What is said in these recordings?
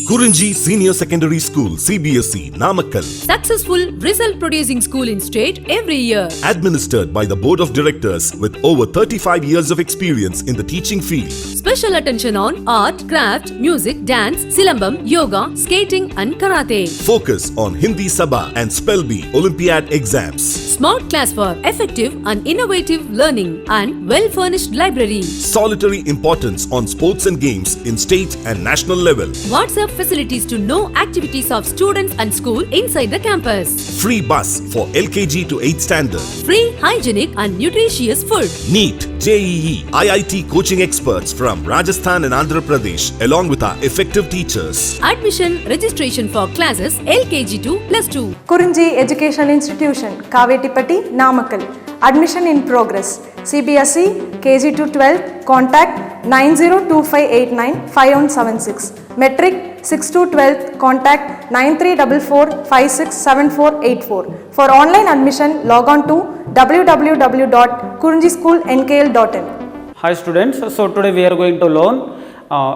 Kurinji Senior Secondary School, CBSE, Namakkal. Successful result producing school in state every year. Administered by the Board of Directors with over 35 years of experience in the teaching field. Special attention on art, craft, music, dance, silambam, yoga, skating and karate. Focus on Hindi Sabha and Spell Bee Olympiad exams. Smart class for effective and innovative learning and well-furnished library. Solitary importance on sports and games in state and national level. WhatsApp facilities to know activities of students and school inside the campus. Free bus for LKG to 8th standard. Free, hygienic and nutritious food. NEET, JEE, IIT coaching experts from Rajasthan and Andhra Pradesh along with our effective teachers. Admission registration for classes LKG to +2. Kurinji Educational Institution, Kavetipatti, Namakkal. Admission in progress. CBSE, KG to 12, contact 9025895176. Metric 6 to 12, contact 9344567484. For online admission, log on to www.kurinjischoolnkl.in. Hi students, so today we are going to learn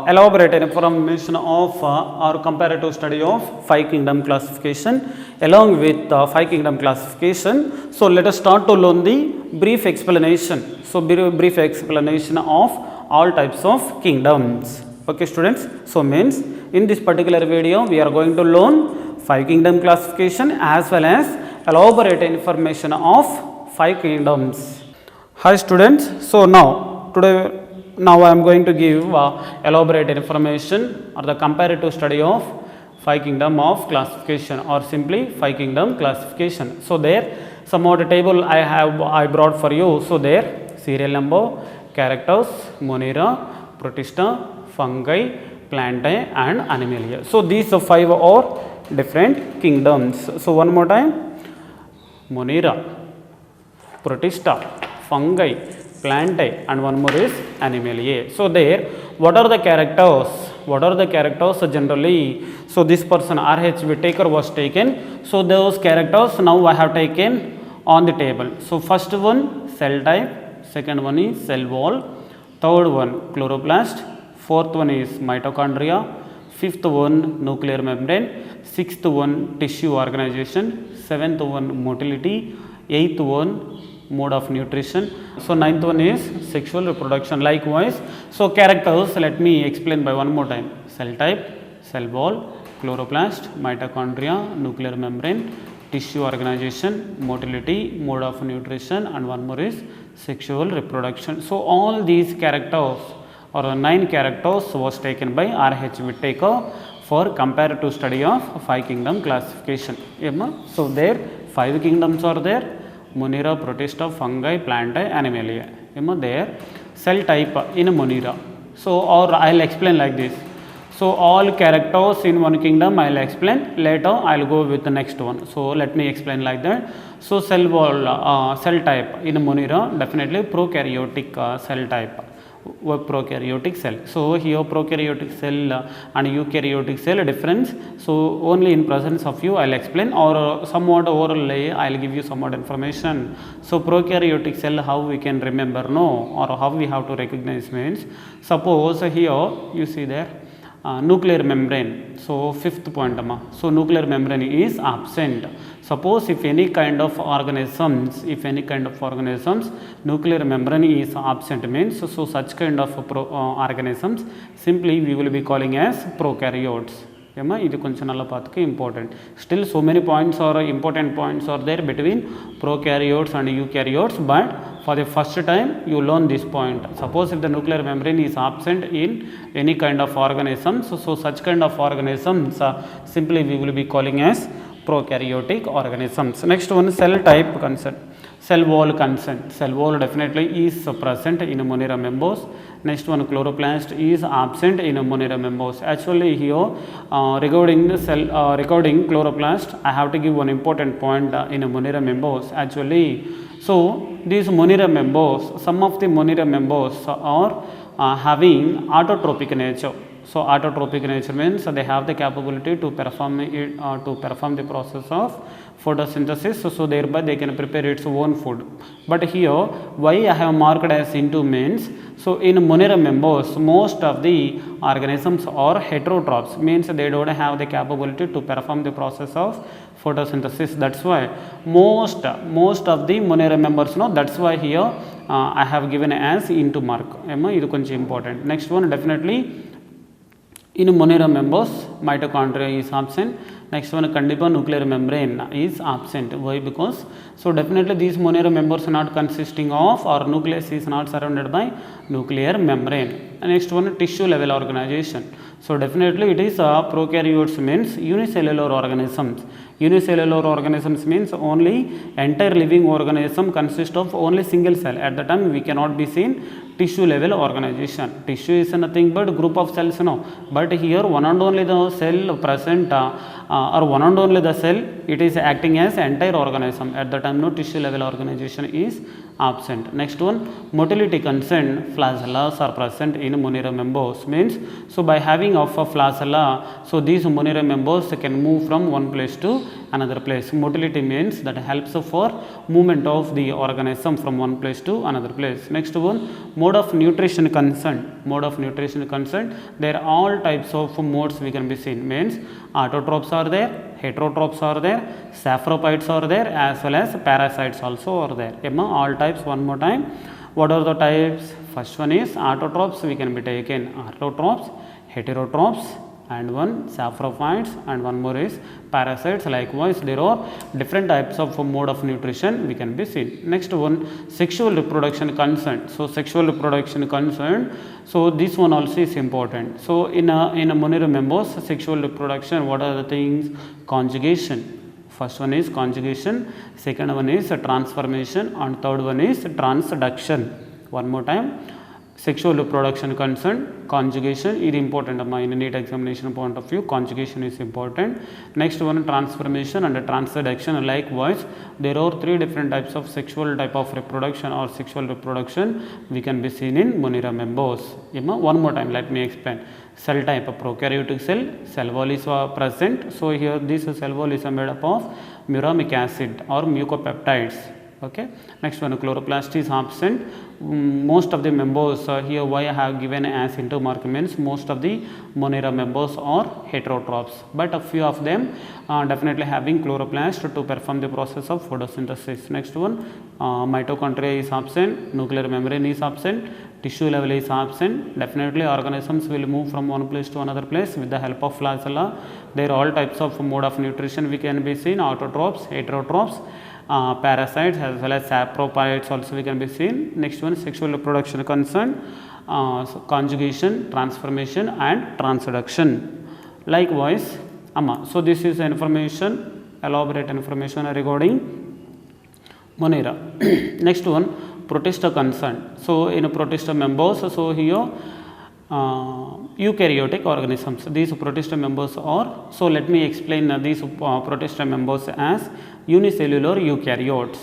elaborate information of our comparative study of five kingdom classification. Along with five kingdom classification, so let us start to learn the brief explanation. So brief explanation of all types of kingdoms. Okay students, so means in this particular video we are going to learn five kingdom classification as well as elaborate information of five kingdoms. Hi students, so now I am going to give elaborate information or the comparative study of five kingdom of classification or simply five kingdom classification. So there some of the table I brought for you. So there serial number, characters, Monera, Protista, fungi, plantae and animalia. So these five are different kingdoms. So one more time, Monera, Protista, fungi, plantae and one more is animalia. So there what are the characters? What are the characters generally? So this person RH Whittaker was taken. So those characters now I have taken on the table. So first one cell type, second one is cell wall, third one chloroplast, fourth one is mitochondria, fifth one nuclear membrane, sixth one tissue organization, seventh one motility, eighth one mode of nutrition. So ninth one is sexual reproduction. Likewise, so characters let me explain by one more time. Cell type, cell wall, chloroplast, mitochondria, nuclear membrane, tissue organization, motility, mode of nutrition and one more is sexual reproduction. So all these characters or 9 characters was taken by RH Whittaker for comparative study of five kingdom classification. So there 5 kingdoms are there: Monera, Protista, fungi, plantae, animalia. There cell type in Monera. So or I will explain like this. So all characters in one kingdom I will explain, later I will go with the next one. So let me explain like that. So cell wall, cell type in Monera, definitely prokaryotic cell type, prokaryotic cell. So here prokaryotic cell and eukaryotic cell difference. So only in presence of you I will explain, or somewhat orally I will give you somewhat information. So prokaryotic cell, how we can remember, no, or how we have to recognize means, suppose here you see there nuclear membrane. So fifth point, so nuclear membrane is absent. Suppose if any kind of organisms, nuclear membrane is absent means, so such kind of organisms simply we will be calling as prokaryotes. ఇది కొంచెం నల్ల పాతకి important. Still so many points are important points are there between prokaryotes and eukaryotes, but for the first time you learn this point. Suppose if the nuclear membrane is absent in any kind of organisms, so such kind of organisms simply we will be calling as prokaryotic organisms. Next one, cell type concern, cell wall concern. Cell wall definitely is present in Monera members. Next one, chloroplast is absent in Monera members. Actually here regarding the cell, regarding chloroplast, I have to give one important point in Monera members. Actually, so these Monera members, some of the Monera members are having autotrophic nature. So autotrophic nature means they have the capability to perform the process of photosynthesis, so thereby they can prepare its own food. But here why I have marked as into means, so in Monera members most of the organisms are heterotrophs, means they don't have the capability to perform the process of photosynthesis. That's why most of the Monera members, no, that's why here I have given as into mark. This is important. Next one, definitely in Monera members mitochondria is absent. Next one, Kandipa nuclear membrane is absent. Why? Because so definitely these Monera members are not consisting of, or nucleus is not surrounded by nuclear membrane. Next one, tissue level organization. So definitely it is prokaryotes means unicellular organisms. Unicellular organisms means only entire living organism consists of only single cell. At the time we cannot be seen tissue level organization. Tissue is nothing but group of cells, no. But here one and only the cell present or one and only the cell, it is acting as entire organism. At the time no tissue level organization is absent. Next one, motility concern, flagellas are present in Monera members, means so by having of a flagella, so these Monera members can move from one place to another place. Motility means that helps for movement of the organism from one place to another place. Next one, mode of nutrition concern. Mode of nutrition concern, there are all types of modes we can be seen, means autotrophs are there, heterotrophs are there, saprophytes are there, as well as parasites also are there. All types, one more time. What are the types? First one is autotrophs, we can be taken autotrophs, heterotrophs, and one saprophytes, and one more is parasites. Likewise there are different types of mode of nutrition we can be seen. Next one, sexual reproduction concern. So sexual reproduction concern, so this one also is important. So in a Monera members sexual reproduction, what are the things? Conjugation. First one is conjugation, second one is transformation, and third one is transduction. One more time, sexual reproduction concern, conjugation is important in NEET examination point of view, conjugation is important. Next one, transformation and transduction. Likewise there are three different types of sexual type of reproduction or sexual reproduction we can be seen in Monera members. One more time, let me explain. Cell type, prokaryotic cell wall is present. So here this cell wall is made up of muramic acid or mucopeptides. Okay. Next one, chloroplast is absent. Most of the members here why I have given as into mark means most of the Monera members are heterotrophs, but a few of them definitely having chloroplast to perform the process of photosynthesis. Next one, mitochondria is absent, nuclear membrane is absent, tissue level is absent. Definitely organisms will move from one place to another place with the help of flagella. There are all types of mode of nutrition we can be seen, autotrophs, heterotrophs, parasites, as well as saprophytes also we can be seen. Next one, sexual reproduction concern, so conjugation, transformation, and transduction. Likewise, so this is information, elaborate information regarding Monera. Next one, protista concern. So in protista members, so here eukaryotic organisms, these protista members are, so let me explain these protista members as unicellular eukaryotes.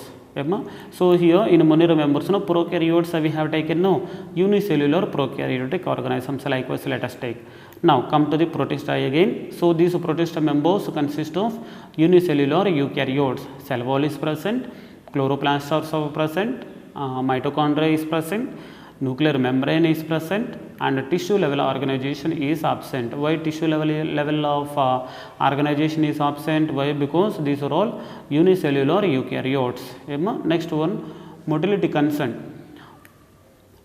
So here in Monera members, no prokaryotes we have taken, no unicellular prokaryotic organisms. Likewise let us take. Now come to the protista again. So these protista members consist of unicellular eukaryotes. Cell wall is present, chloroplasts are also present, mitochondria is present, nuclear membrane is present, and tissue level organization is absent. Why tissue level of organization is absent? Why? Because these are all unicellular eukaryotes. Next one, motility concern.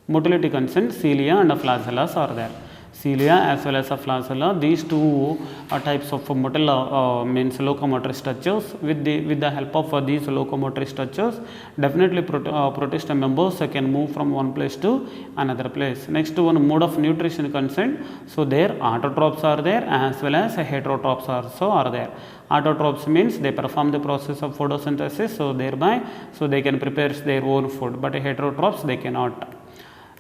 Motility concern, cilia and flagellas are there. Cilia as well as a flagella, these two types of motor means locomotor structures. With the help of these locomotor structures, definitely protista members can move from one place to another place. Next one, mode of nutrition concern. So there autotrophs are there as well as heterotrophs also are there. Autotrophs means they perform the process of photosynthesis, so thereby so they can prepare their own food, but heterotrophs they cannot.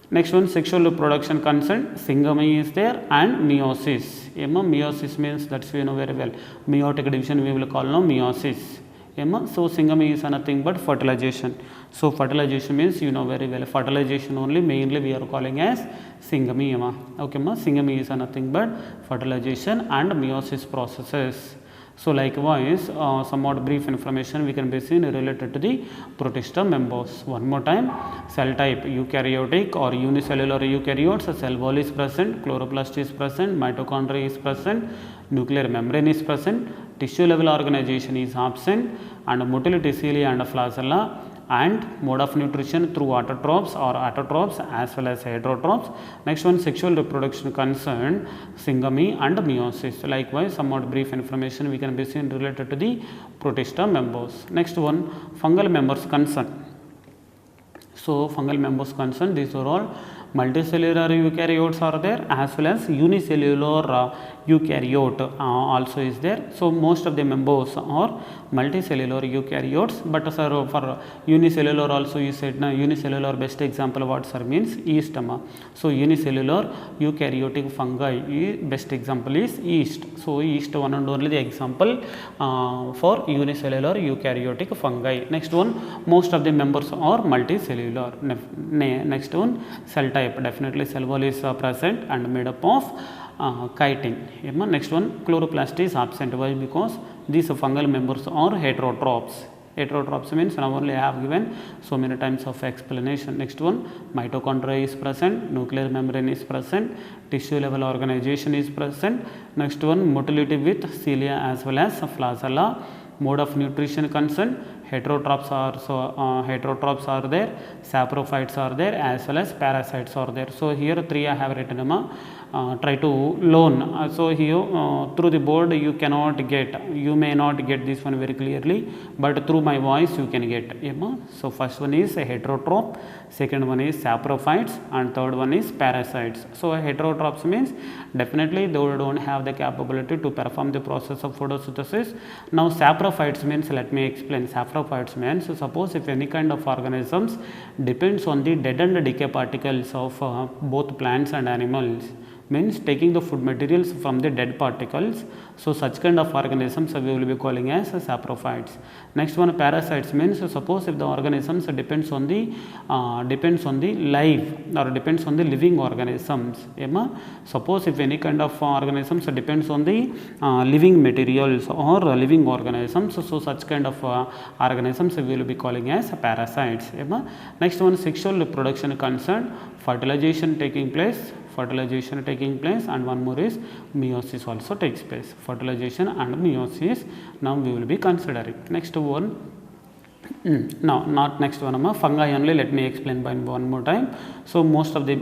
Next one, sexual reproduction concern, syngamy is there and meiosis. Meiosis means, that's we know very well, meiotic division we will call now meiosis. So Singami is nothing but fertilization. So fertilization means you know very well, fertilization only mainly we are calling as Singami. Okay, Singami is nothing but fertilization and meiosis processes. So likewise, somewhat brief information we can be seen related to the protista members. One more time, cell type eukaryotic or unicellular eukaryotes, cell wall is present, chloroplast is present, mitochondria is present, nuclear membrane is present, tissue level organization is absent, and motility cilia and flagella, and mode of nutrition through autotrophs or autotrophs as well as heterotrophs. Next one, sexual reproduction concerned, Singami and meiosis. Likewise, somewhat brief information we can be seen related to the protista members. Next one, fungal members concerned. So fungal members concerned, these are all multicellular eukaryotes are there as well as unicellular eukaryote also is there. So most of the members are multicellular eukaryotes, but sir, for unicellular also you said unicellular best example what sir means yeast. So unicellular eukaryotic fungi best example is yeast. So yeast one and only the example for unicellular eukaryotic fungi. Next one, most of the members are multicellular. Next one, cell type, definitely cell wall is present and made up of chitin. Next one, chloroplast is absent. Why? Because these fungal members are heterotrophs. Heterotrophs means now only I have given so many times of explanation. Next one, mitochondria is present, nuclear membrane is present, tissue level organization is present. Next one, motility with cilia as well as flagella. Mode of nutrition concerned, heterotrophs are there, saprophytes are there as well as parasites are there. So here 3 I have written, try to learn. So here through the board you cannot get, you may not get this one very clearly, but through my voice you can get. So first one is a heterotroph, second one is saprophytes, and third one is parasites. So heterotrophs means definitely they don't have the capability to perform the process of photosynthesis. Now saprophytes means, let me explain. Saprophytes means, suppose if any kind of organisms depends on the dead and decay particles of both plants and animals, means taking the food materials from the dead particles. So such kind of organisms we will be calling as saprophytes. Next one, parasites means, suppose if the organisms depends on the life or depends on the living organisms. Suppose if any kind of organisms depends on the living materials or living organisms, so such kind of organisms we will be calling as parasites. Next one, sexual reproduction concerned, fertilization taking place, and one more is meiosis also takes place. Fertilization and meiosis now we will be considering. Next one, now not next one, fungi only, let me explain by one more time. So most of the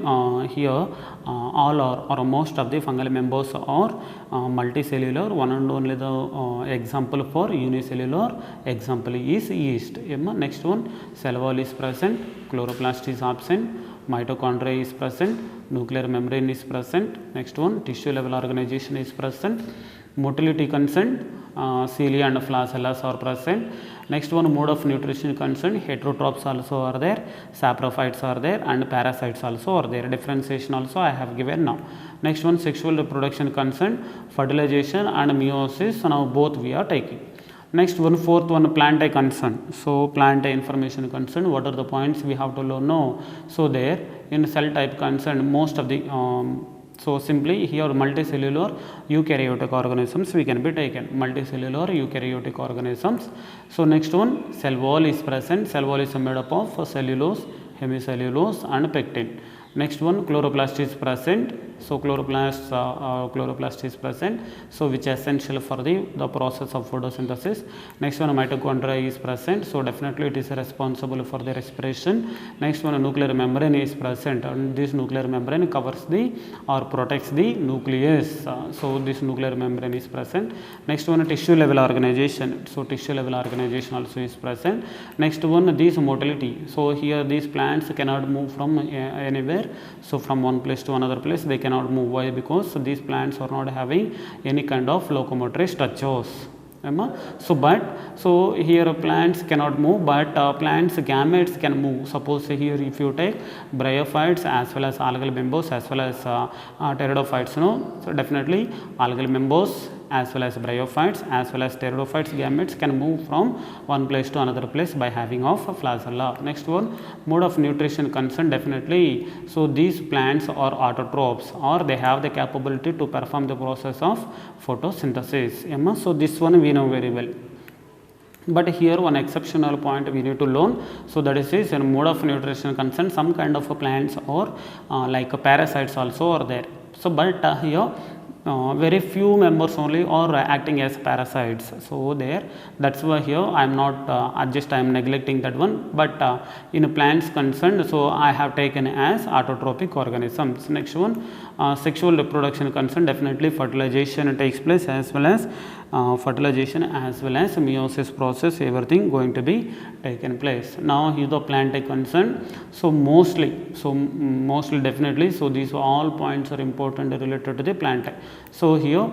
here all or most of the fungal members are multicellular. One and only the example for unicellular example is yeast. Next one, cell wall is present, chloroplast is absent, mitochondria is present, nuclear membrane is present. Next one, tissue level organization is present, motility concerned, cilia and flagellas are present. Next one, mode of nutrition concerned, heterotrophs also are there, saprophytes are there, and parasites also are there. Differentiation also I have given now. Next one, sexual reproduction concerned, fertilization and meiosis, so now both we are taking. Next one, fourth one, plant concern. So plant information concern, what are the points we have to know? So there in cell type concern, most of the so simply here multicellular eukaryotic organisms we can be taken, multicellular eukaryotic organisms. So next one, cell wall is present, cell wall is made up of cellulose, hemicellulose and pectin. Next one, chloroplast is present, so chloroplast is present, so which is essential for the process of photosynthesis. Next one, mitochondria is present, so definitely it is responsible for the respiration. Next one, nuclear membrane is present, and this nuclear membrane covers the or protects the nucleus, so this nuclear membrane is present. Next one, tissue level organization, so tissue level organization also is present. Next one, this motility, so here these plants cannot move from anywhere. So from one place to another place they cannot move. Why? Because these plants are not having any kind of locomotory structures. So here plants cannot move, but plants gametes can move. Suppose here if you take bryophytes as well as algal members as well as pteridophytes, so definitely algal members as well as bryophytes as well as pteridophytes gametes can move from one place to another place by having of a flagella. Next one, mode of nutrition concern, definitely. So these plants are autotrophs, or they have the capability to perform the process of photosynthesis. So this one we know very well. But here one exceptional point we need to learn. So that is in mode of nutrition concern, some kind of plants or like parasites also are there. So but here very few members only are acting as parasites. So there, that's why here I am not I am neglecting that one. But in plants concerned, so I have taken as autotrophic organisms. Next one, sexual reproduction concerned, definitely fertilization takes place as well as fertilization as well as meiosis process, everything going to be taken place. Now here the plant type concerned, so mostly definitely, so these all points are important related to the plant type. So here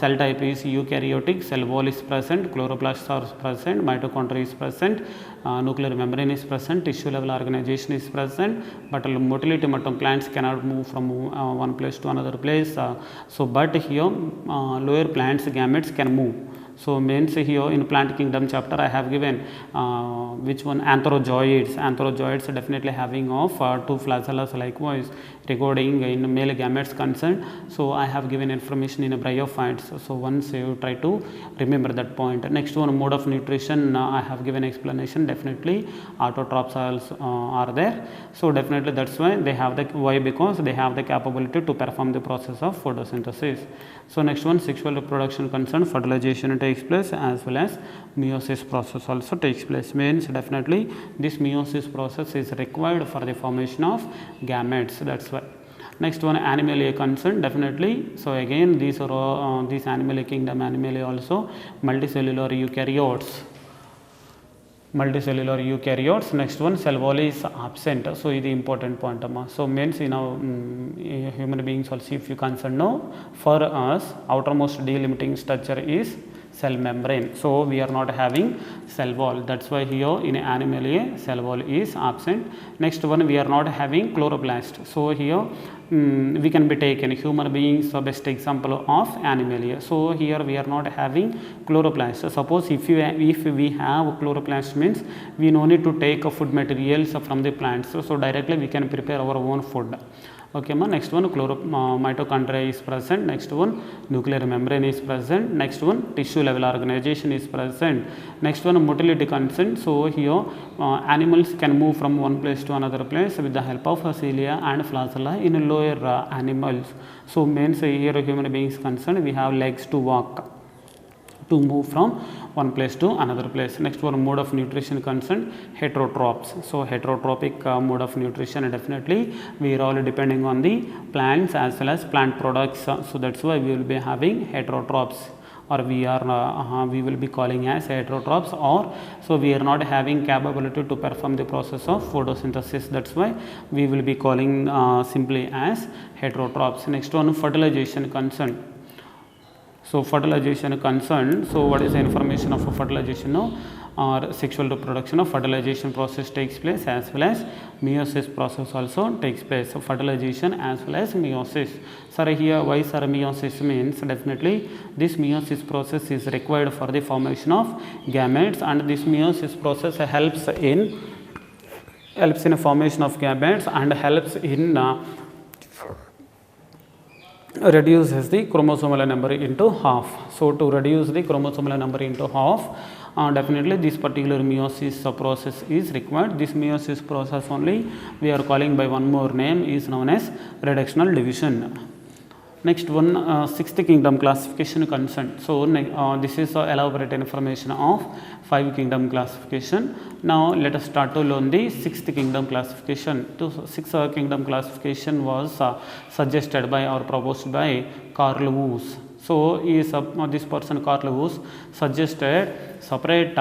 cell type is eukaryotic, cell wall is present, chloroplasts are present, mitochondria is present, nuclear membrane is present, tissue level organization is present, but motility mattum plants cannot move from one place to another place. So but here lower plants gametes can move. So means here in plant kingdom chapter I have given which one, antherozoids. Antherozoids definitely having of two flagellas, likewise recording in male gametes concerned. So I have given information in bryophytes. So once you try to remember that point. Next one, mode of nutrition, I have given explanation. Definitely autotrophs are there. So definitely that's why they have the, why, because they have the capability to perform the process of photosynthesis. So next one, sexual reproduction concerned, fertilization takes place as well as meiosis process also takes place. Means definitely this meiosis process is required for the formation of gametes. That's why. Next one, animalia concerned, definitely. So again these are these animalia kingdom, animalia also multicellular eukaryotes. Next one, cell wall is absent. So this is the important point. So means human beings also, if you concern, no, for us outermost delimiting structure is cell membrane. So we are not having cell wall. That's why here in animalia cell wall is absent. Next one, we are not having chloroplast. So here we can be taken human beings, the best example of animalia. So here we are not having chloroplast. Suppose if we have chloroplast, means we no need to take food materials from the plants. So directly we can prepare our own food. Okay, next one, mitochondria is present. Next one, nuclear membrane is present. Next one, tissue level organization is present. Next one, motility consent. So here animals can move from one place to another place with the help of cilia and flagella in lower animals. So means here human beings concerned, we have legs to walk, to move from one place to another place. Next one, mode of nutrition concerned, heterotrophs. So heterotrophic mode of nutrition, definitely we are all depending on the plants as well as plant products. So that's why we will be having heterotrophs, or we will be calling as heterotrophs, or so we are not having capability to perform the process of photosynthesis. That's why we will be calling simply as heterotrophs. Next one, fertilization concerned. So fertilization concerned, so what is the information of fertilization now? Or sexual reproduction of fertilization process takes place as well as meiosis process also takes place. So fertilization as well as meiosis. Sir, here why sir meiosis means, definitely this meiosis process is required for the formation of gametes, and this meiosis process helps in formation of gametes and helps in reduces the chromosomal number into half. So to reduce the chromosomal number into half, definitely this particular meiosis process is required. This meiosis process only we are calling by one more name, is known as reductional division. Next one, sixth kingdom classification concerned. So this is elaborate information of five kingdom classification. Now let us start to learn the sixth kingdom classification. The sixth kingdom classification was suggested by or proposed by Carl Woese. So this person Carl Woese suggested separate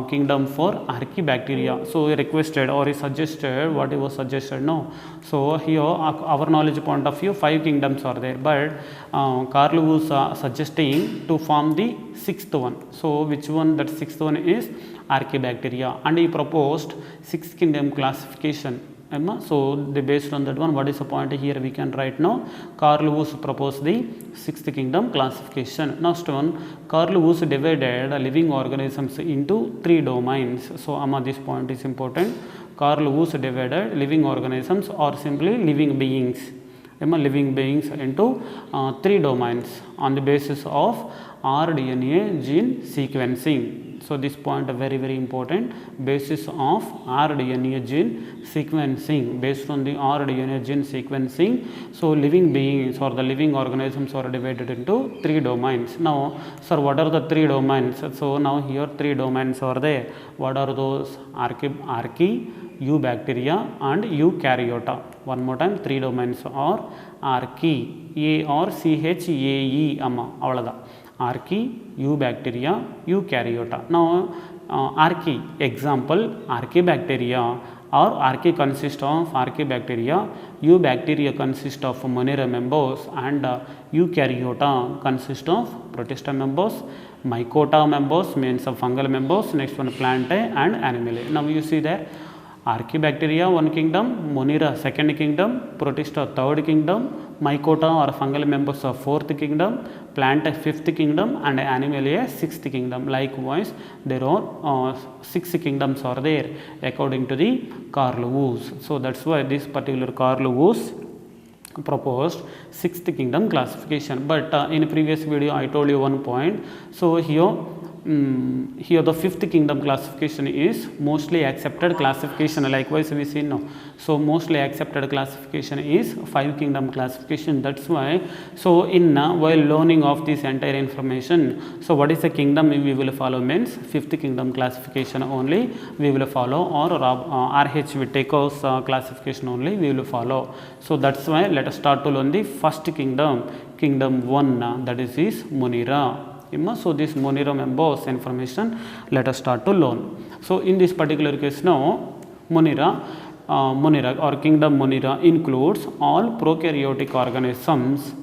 kingdom for archaebacteria. So he requested or he suggested, what he was suggested, no. So here our knowledge point of view, five kingdoms are there, but Carl Woese suggesting to form the sixth one. So which one? That sixth one is archaebacteria, and he proposed sixth kingdom classification. Emma. So based on that one, what is the point here we can write now? Carl Woese proposed the sixth kingdom classification. Next one, Carl Woese divided living organisms into three domains. So Amma, this point is important. Carl Woese divided living organisms or simply living beings, living beings into three domains on the basis of rDNA gene sequencing. So this point is very important. Basis of rDNA gene sequencing. Based on the rDNA gene sequencing, so living beings or the living organisms are divided into three domains. Now, sir, what are the three domains? So now here three domains are there. What are those? Archaea, Eubacteria and Eukaryota. One more time, three domains are Archaea, Archaea, amma avalada. Archaea, Eubacteria, Eukaryota. Now, Archaea, example, Archaebacteria or Archaea consists of Archaebacteria, Eubacteria consists of Monera members and Eukaryota consists of Protista members, Mycota members means of fungal members, next one Plantae and Animae. Now you see there, Archaebacteria one kingdom, Monera second kingdom, Protista third kingdom, Mycota or fungal members of fourth kingdom, Plantae fifth kingdom and Animalia sixth kingdom. Likewise, there are six kingdoms are there according to the Carl Woese. So that's why this particular Carl Woese proposed sixth kingdom classification. But in previous video I told you one point. So here the fifth kingdom classification is mostly accepted classification. Likewise we see now, so mostly accepted classification is five kingdom classification. That's why, so in while learning of this entire information, so what is the kingdom we will follow means fifth kingdom classification only we will follow, or RH Whittaker's classification only we will follow. So that's why let us start to learn the first kingdom, kingdom 1, that is Monera. So this Monera members information let us start to learn. So in this particular case now, Monera or kingdom Monera includes all prokaryotic organisms,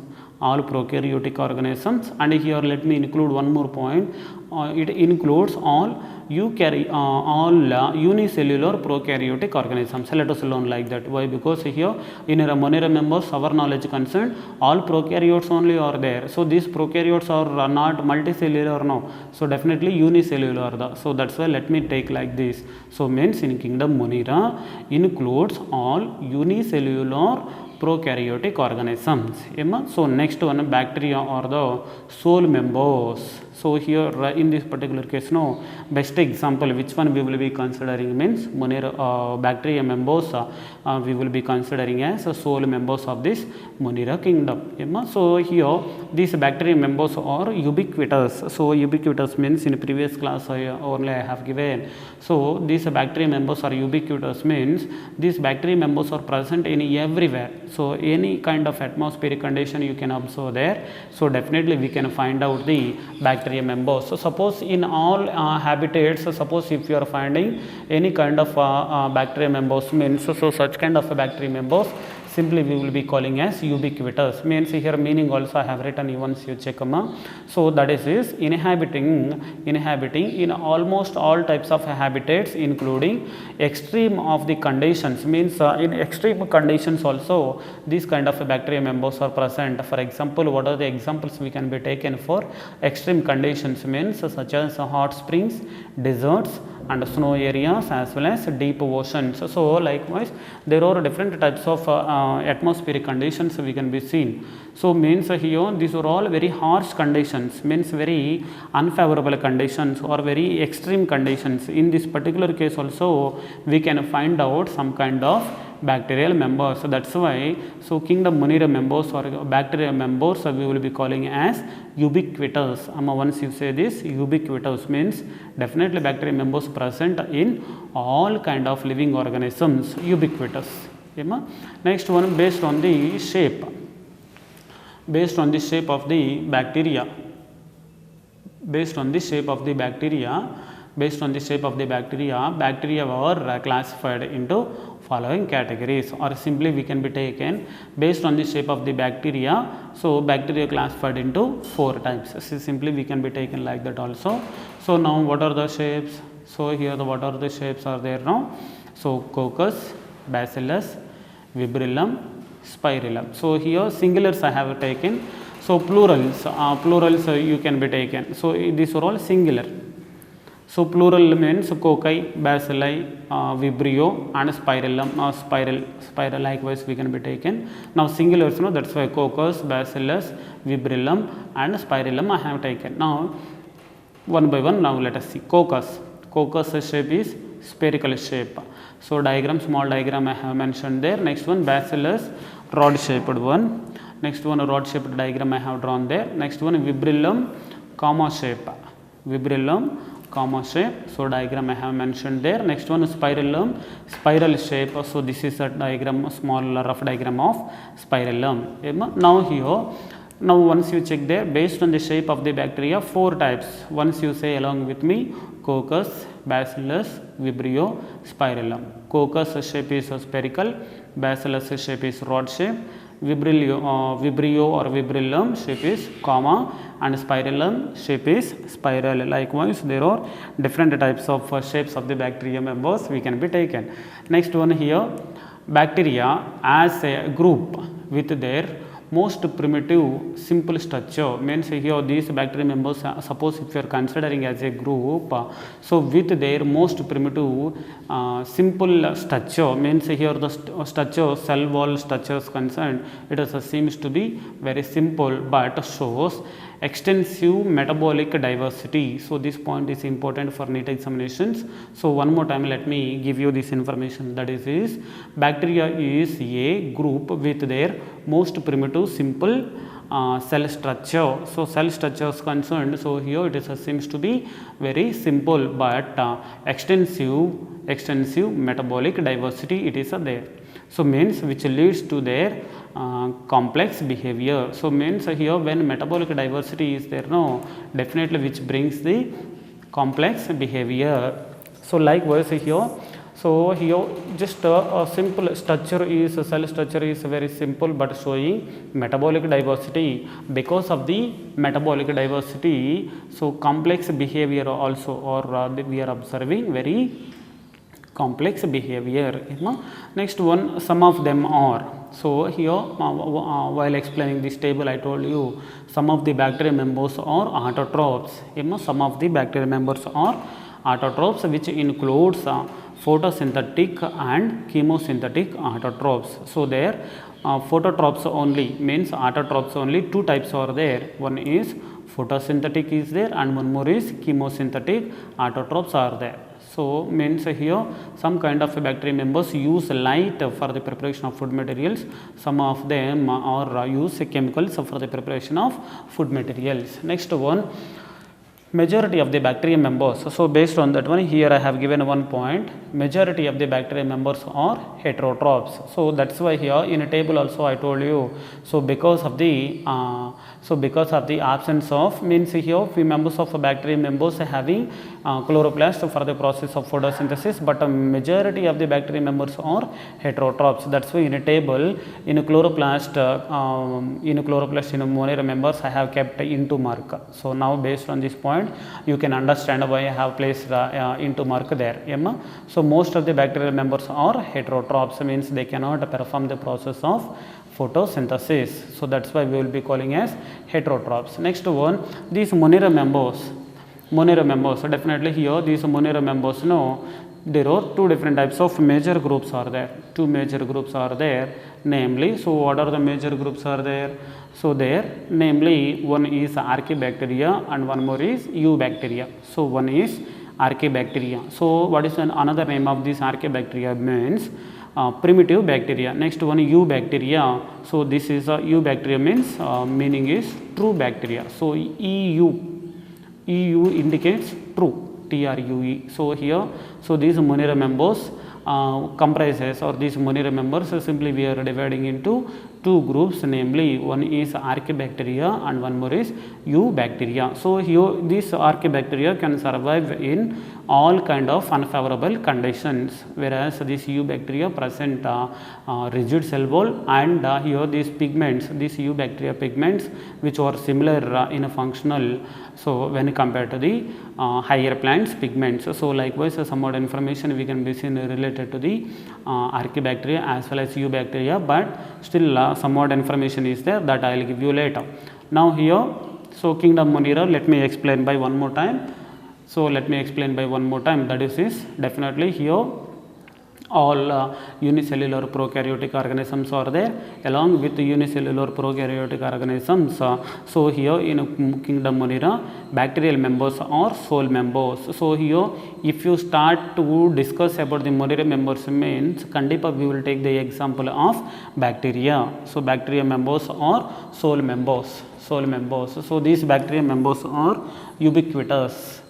and here let me include one more point. It includes all unicellular prokaryotic organisms. Let us learn like that. Why? Because here in Monera members, our knowledge concerned, all prokaryotes only are there. So these prokaryotes are not multicellular now. So definitely unicellular. So that's why let me take like this. So means in kingdom Monera includes all unicellular prokaryotic organisms. So next one, bacteria are the sole members. So here in this particular case now, best example which one we will be considering means Monera bacteria members we will be considering as sole members of this Monera kingdom. So here these bacteria members are ubiquitous. So ubiquitous means in previous class I have given. So these bacteria members are ubiquitous means these bacteria members are present in everywhere. So any kind of atmospheric condition you can observe there. So definitely we can find out the bacteria members. So suppose in all habitats, suppose if you are finding any kind of bacteria members means, so such kind of bacteria members simply we will be calling as ubiquitous. Means here meaning also I have written, once you check so that is inhabiting in almost all types of habitats, including extreme of the conditions. Means in extreme conditions also these kind of bacteria members are present. For example, what are the examples we can be taken for extreme conditions means such as hot springs, deserts and snow areas as well as deep oceans. So likewise there are different types of atmospheric conditions we can be seen. So means here these are all very harsh conditions, means very unfavorable conditions or very extreme conditions. In this particular case also we can find out some kind of bacterial members. So that's why, so kingdom Monera members or bacteria members we will be calling as ubiquitous. Once you say this, ubiquitous means definitely bacteria members present in all kind of living organisms, ubiquitous. Next one, based on the shape of the bacteria, bacteria were classified into following categories, or simply we can be taken based on the shape of the bacteria. So bacteria classified into 4 types. So simply we can be taken like that also. So now what are the shapes? So here what are the shapes are there now? So coccus, Bacillus, Vibrilum, Spirillum. So here singulars I have taken. So plurals you can be taken. So these are all singular. So plural means cocci, bacilli, vibrio and spirillum, spiral likewise we can be taken. Now singulars, no, that's why coccus, bacillus, vibrilum and spirillum I have taken. Now one by one, now let us see. Coccus shape is spherical shape. So diagram, small diagram I have mentioned there. Next one, bacillus, rod shaped one. Next one, a rod shaped diagram I have drawn there. Next one, vibrilum, comma shape. Vibrilum, comma shape. So diagram I have mentioned there. Next one, spirillum, spiral shape. So this is a diagram, a small rough diagram of spirillum. Now here, now once you check there, based on the shape of the bacteria, 4 types. Once you say along with me, coccus, bacillus, vibrio, spirillum. Coccus shape is spherical, bacillus shape is rod shape, vibrio or vibrilum shape is comma, and spirillum shape is spiral. Likewise, there are different types of shapes of the bacteria members we can be taken. Next one here, bacteria as a group with their most primitive simple structure, means here these bacteria members, suppose if you are considering as a group, so with their most primitive simple structure, means here the structure, cell wall structure is concerned, it is, seems to be very simple but shows extensive metabolic diversity. So this point is important for NEET examinations. So one more time let me give you this information, that is bacteria is a group with their most primitive simple cell structure. So cell structure is concerned, so here it is, seems to be very simple but extensive metabolic diversity it is there. So means which leads to their complex behavior. So means here when metabolic diversity is there, no, definitely which brings the complex behavior. So likewise here, so here just a simple structure is, cell structure is very simple but showing metabolic diversity. Because of the metabolic diversity, so complex behavior also, or we are observing very complex behavior. Next one, some of them are. So here while explaining this table I told you some of the bacteria members are autotrophs. Some of the bacteria members are autotrophs, which includes photosynthetic and chemosynthetic autotrophs. So there phototrophs only, means autotrophs only 2 types are there. One is photosynthetic is there and one more is chemosynthetic autotrophs are there. So means here some kind of bacteria members use light for the preparation of food materials. Some of them are use chemicals for the preparation of food materials. Next one, majority of the bacteria members. So based on that one, here I have given one point, majority of the bacteria members are heterotrophs. So that's why here in a table also I told you, so because of the absence of, means here few members of bacteria members having chloroplast for the process of photosynthesis, but a majority of the bacteria members are heterotrophs. That's why in a table, in a chloroplast in monomer members I have kept into mark. So now based on this point you can understand why I have placed into mark there. So most of the bacterial members are heterotrophs, means they cannot perform the process of photosynthesis. So that's why we will be calling as heterotrophs. Next one, these monomer members. So definitely here these monomer members, no, there are 2 different types of major groups are there. 2 major groups are there, namely, so what are the major groups are there? So there, namely one is Archaebacteria and one more is Eubacteria. So one is Archaebacteria. So what is another name of this Archaebacteria? Means primitive bacteria. Next one, Eubacteria. So this is Eubacteria means meaning is true bacteria. So EU indicates true, TRUE. So here, so these monomer members comprises, or these monomer members simply we are dividing into two groups, namely one is Archaebacteria and one more is Eubacteria. So here these Archaebacteria can survive in all kind of unfavorable conditions, whereas these Eubacteria present rigid cell wall, and here these pigments, these Eubacteria pigments which are similar in a functional, so when compared to the higher plants pigments. So likewise some more information we can be seen related to the Archaebacteria as well as Eubacteria, but still some more information is there that I will give you later. Now here, so Kingdom Monera, let me explain by one more time. So let me explain by one more time, that is definitely here all unicellular prokaryotic organisms are there. Along with the unicellular prokaryotic organisms, so here in Kingdom Monera, bacterial members are sole members. So here if you start to discuss about the Monera members means Kandipa we will take the example of bacteria. So bacteria members are sole members. So these bacteria members are ubiquitous.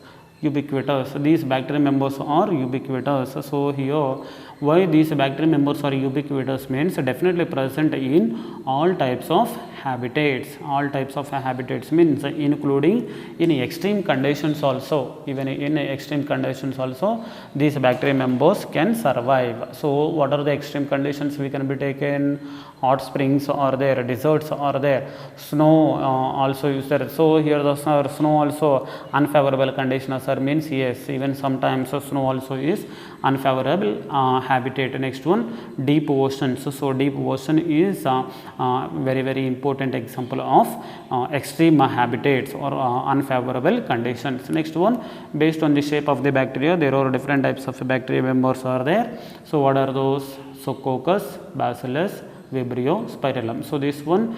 These bacteria members are ubiquitous. So here why these bacteria members are ubiquitous means definitely present in all types of habitats. All types of habitats means including in extreme conditions also, even in extreme conditions also these bacteria members can survive. So what are the extreme conditions we can be taken? Hot springs are there, deserts are there, snow also is there. So here the snow also unfavorable conditions are means yes, even sometimes snow also is unfavorable habitat. Next one, deep oceans. So deep ocean is very important example of extreme habitats or unfavorable conditions. Next one, based on the shape of the bacteria, there are different types of bacteria members are there. So what are those? So Coccus, Bacillus, Vibrio, Spirillum. So this one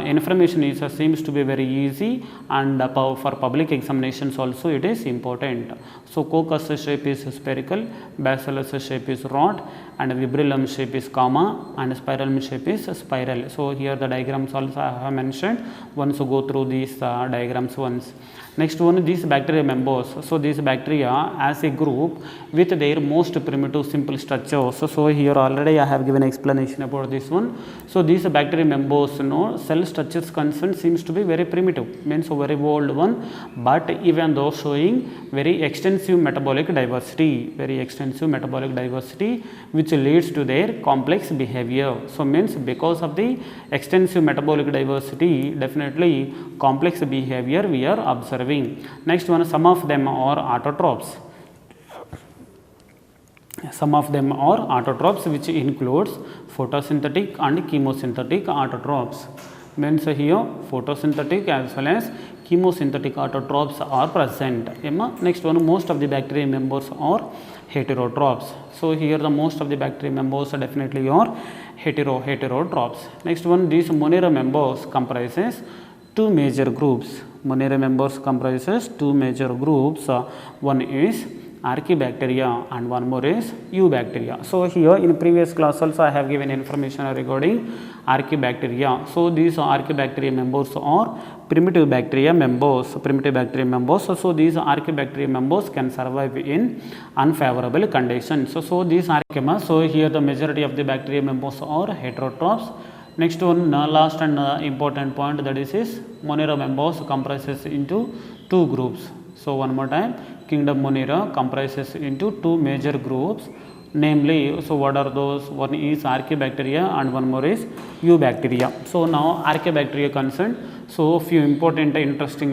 information is seems to be very easy, and for public examinations also it is important. So Coccus shape is spherical, Bacillus shape is rod, and Vibrilum shape is comma, and Spirillum shape is spiral. So here the diagrams also I have mentioned. Once you go through these diagrams once. Next one, these bacteria members. So these bacteria as a group with their most primitive simple structures. So here already I have given explanation about this one. So these bacteria members, cell structures concerned seems to be very primitive, means a very old one, but even though showing very extensive metabolic diversity, which leads to their complex behavior. So means because of the extensive metabolic diversity, definitely complex behavior we are observing. Next one, some of them are autotrophs. Which includes photosynthetic and chemosynthetic autotrophs. Means here photosynthetic as well as chemosynthetic autotrophs are present. Next one, most of the bacteria members are heterotrophs. So here the most of the bacteria members definitely are heterotrophs. Next one, these Monera members comprises two major groups. Monera members comprises two major groups. One is Archaebacteria and one more is Eubacteria. So here in previous class also I have given information regarding Archaebacteria. So these Archaebacteria members are primitive bacteria members. So these Archaebacteria members can survive in unfavorable conditions. So these Archaea. So here the majority of the bacteria members are heterotrophs. Next one, last and important point, that is Monera members comprises into two groups. So one more time, Kingdom Monera comprises into two major groups, namely, so what are those? One is Archaebacteria and one more is Eubacteria. So now Archaebacteria concerned, so few important interesting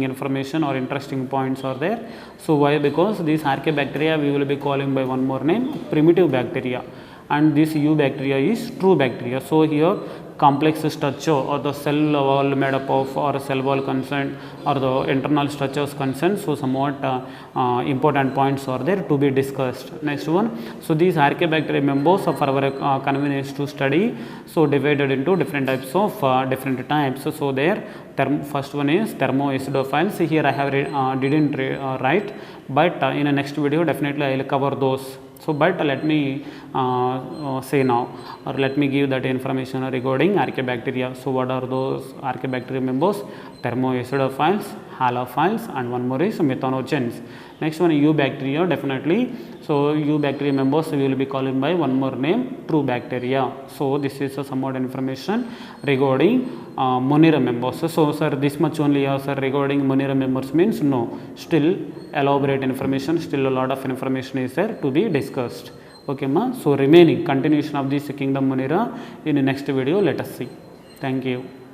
information or interesting points are there. So why? Because these Archaebacteria we will be calling by one more name, primitive bacteria, and this Eubacteria is true bacteria. So here complex structure or the cell wall made up of or cell wall concerned or the internal structures concerned, so somewhat important points are there to be discussed. Next one, so these Archaebacteria members for our convenience to study, so divided into different types of different types. So there first one is thermoacidophiles. Here I have didn't write, but in the next video definitely I will cover those. So but let me say now, or let me give that information regarding Archaebacteria. So what are those Archaebacteria members? thermoacidophiles, halophiles, and one more is methanogens. Next one, eubacteria, definitely. So eubacteria members we will be calling by one more name, true bacteria. So this is somewhat information regarding Monera members. So sir, this much only sir regarding Monera members means no, still elaborate information, still a lot of information is there to be discussed. Okay ma, so remaining continuation of this kingdom Monera in the next video, let us see. Thank you.